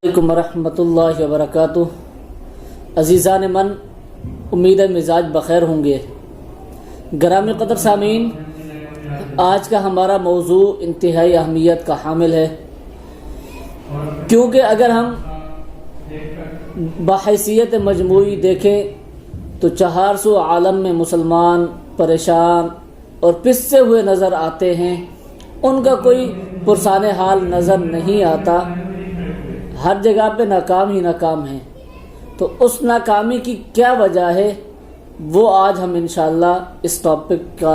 علیکم ورحمۃ اللہ وبرکاتہ۔ عزیزان من، امید ہے مزاج بخیر ہوں گے۔ گرامی قدر سامعین، آج کا ہمارا موضوع انتہائی اہمیت کا حامل ہے، کیونکہ اگر ہم بحیثیت مجموعی دیکھیں تو 400 عالم میں مسلمان پریشان اور پسے ہوئے نظر آتے ہیں، ان کا کوئی پرسان حال نظر نہیں آتا، ہر جگہ پہ ناکام ہی ناکام ہیں۔ تو اس ناکامی کی کیا وجہ ہے، وہ آج ہم انشاءاللہ اس ٹاپک کا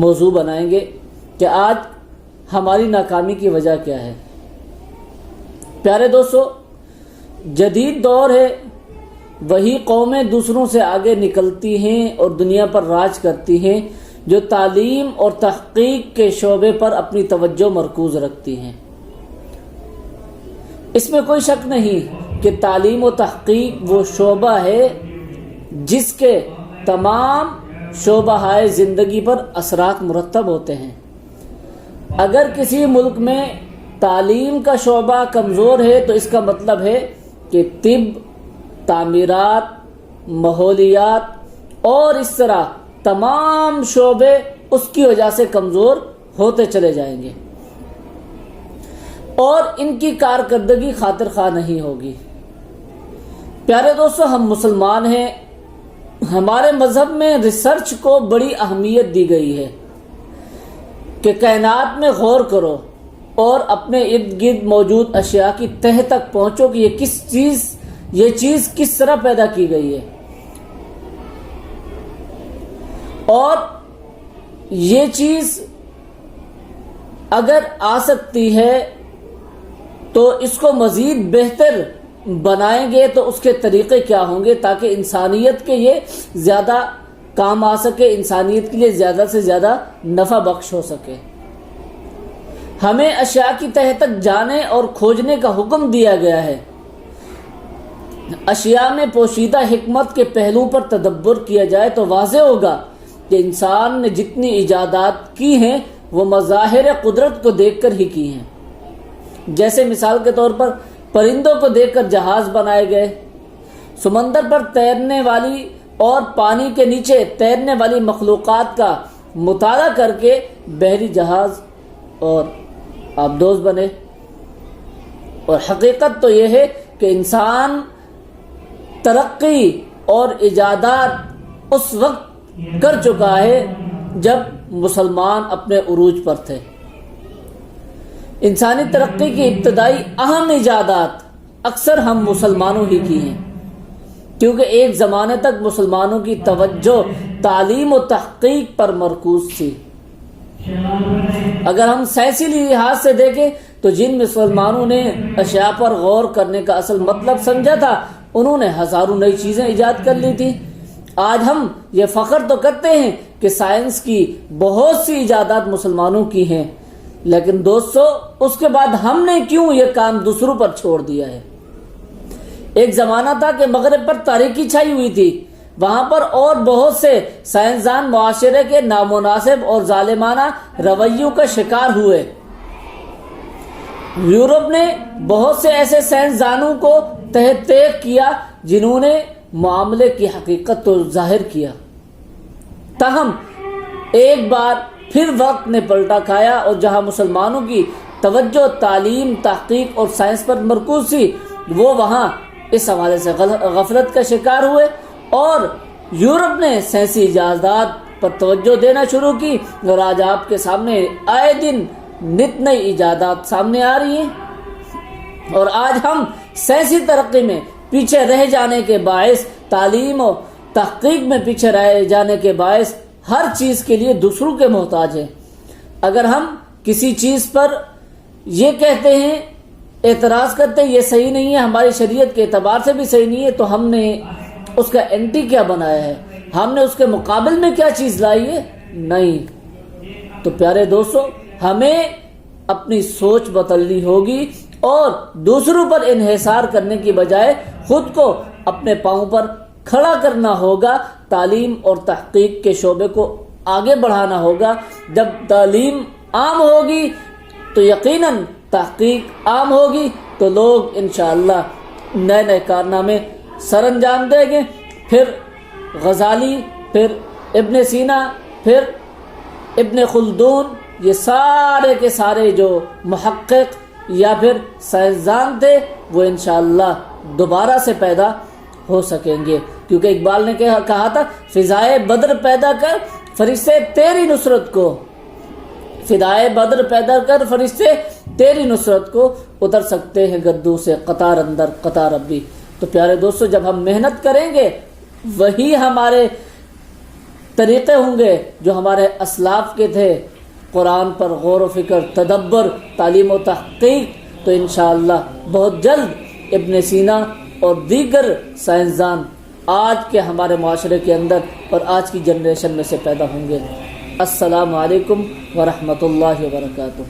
موضوع بنائیں گے کہ آج ہماری ناکامی کی وجہ کیا ہے۔ پیارے دوستو، جدید دور ہے، وہی قومیں دوسروں سے آگے نکلتی ہیں اور دنیا پر راج کرتی ہیں جو تعلیم اور تحقیق کے شعبے پر اپنی توجہ مرکوز رکھتی ہیں۔ اس میں کوئی شک نہیں کہ تعلیم و تحقیق وہ شعبہ ہے جس کے تمام شعبۂ زندگی پر اثرات مرتب ہوتے ہیں۔ اگر کسی ملک میں تعلیم کا شعبہ کمزور ہے تو اس کا مطلب ہے کہ طب، تعمیرات، ماحولیات اور اس طرح تمام شعبے اس کی وجہ سے کمزور ہوتے چلے جائیں گے اور ان کی کارکردگی خاطر خواہ نہیں ہوگی۔ پیارے دوستو، ہم مسلمان ہیں، ہمارے مذہب میں ریسرچ کو بڑی اہمیت دی گئی ہے کہ کائنات میں غور کرو اور اپنے ارد گرد موجود اشیاء کی تہہ تک پہنچو کہ یہ چیز کس طرح پیدا کی گئی ہے، اور یہ چیز اگر آ سکتی ہے تو اس کو مزید بہتر بنائیں گے تو اس کے طریقے کیا ہوں گے تاکہ انسانیت کے یہ زیادہ کام آ سکے، انسانیت کے لیے زیادہ سے زیادہ نفع بخش ہو سکے۔ ہمیں اشیاء کی تہہ تک جانے اور کھوجنے کا حکم دیا گیا ہے۔ اشیاء میں پوشیدہ حکمت کے پہلو پر تدبر کیا جائے تو واضح ہوگا کہ انسان نے جتنی ایجادات کی ہیں وہ مظاہر قدرت کو دیکھ کر ہی کی ہیں۔ جیسے مثال کے طور پر پرندوں کو دیکھ کر جہاز بنائے گئے، سمندر پر تیرنے والی اور پانی کے نیچے تیرنے والی مخلوقات کا مطالعہ کر کے بحری جہاز اور آبدوز بنے۔ اور حقیقت تو یہ ہے کہ انسان ترقی اور ایجادات اس وقت کر چکا ہے جب مسلمان اپنے عروج پر تھے۔ انسانی ترقی کی ابتدائی اہم ایجادات اکثر ہم مسلمانوں ہی کی ہیں، کیونکہ ایک زمانے تک مسلمانوں کی توجہ تعلیم و تحقیق پر مرکوز تھی۔ اگر ہم سائنسی لحاظ سے دیکھیں تو جن مسلمانوں نے اشیاء پر غور کرنے کا اصل مطلب سمجھا تھا، انہوں نے ہزاروں نئی چیزیں ایجاد کر لی تھی۔ آج ہم یہ فخر تو کرتے ہیں کہ سائنس کی بہت سی ایجادات مسلمانوں کی ہیں، لیکن دوستو، اس کے بعد ہم نے کیوں یہ کام دوسروں پر چھوڑ دیا ہے؟ ایک زمانہ تھا کہ مغرب پر تاریکی چھائی ہوئی تھی، وہاں پر اور بہت سے سائنسدان معاشرے کے نامناسب اور ظالمانہ رویوں کا شکار ہوئے۔ یورپ نے بہت سے ایسے سائنسدانوں کو تحت تیغ کیا جنہوں نے معاملے کی حقیقت کو ظاہر کیا، تاہم ایک بار پھر وقت نے پلٹا کھایا اور جہاں مسلمانوں کی توجہ تعلیم، تحقیق اور سائنس پر مرکوز تھی، وہ وہاں اس حوالے سے غفلت کا شکار ہوئے اور یورپ نے سائنسی ایجادات پر توجہ دینا شروع کی، اور آج آپ کے سامنے آئے دن نت نئی ایجادات سامنے آ رہی ہیں۔ اور آج ہم سائنسی ترقی میں پیچھے رہ جانے کے باعث، تعلیم و تحقیق میں پیچھے رہ جانے کے باعث ہر چیز کے لیے دوسروں کے محتاج ہیں۔ اگر ہم کسی چیز پر یہ کہتے ہیں، اعتراض کرتے ہیں یہ صحیح نہیں ہے، ہماری شریعت کے اعتبار سے بھی صحیح نہیں ہے، تو ہم نے اس کا اینٹی کیا بنایا ہے؟ ہم نے اس کے مقابل میں کیا چیز لائی ہے؟ نہیں۔ تو پیارے دوستو، ہمیں اپنی سوچ بدلنی ہوگی اور دوسروں پر انحصار کرنے کی بجائے خود کو اپنے پاؤں پر کھڑا کرنا ہوگا۔ تعلیم اور تحقیق کے شعبے کو آگے بڑھانا ہوگا۔ جب تعلیم عام ہوگی تو یقیناً تحقیق عام ہوگی تو لوگ انشاءاللہ نئے نئے کارنامے سر انجام دیں گے. پھر غزالی، پھر ابن سینا، پھر ابن خلدون، یہ سارے کے سارے جو محقق یا پھر سائنسدان تھے وہ انشاءاللہ دوبارہ سے پیدا ہو سکیں گے. کیونکہ اقبال نے کہا تھا فضائے بدر پیدا کر فرشتے تیری نصرت کو، فضائے بدر پیدا کر فرشتے تیری نصرت کو، اتر سکتے ہیں گدوں سے قطار اندر قطار ربی. تو پیارے دوستو، جب ہم محنت کریں گے وہی ہمارے طریقے ہوں گے جو ہمارے اسلاف کے تھے، قرآن پر غور و فکر، تدبر، تعلیم و تحقیق. تو انشاءاللہ بہت جلد ابن سینا اور دیگر سائنسدان آج کے ہمارے معاشرے کے اندر اور آج کی جنریشن میں سے پیدا ہوں گے. السلام علیکم ورحمۃ اللہ وبرکاتہ.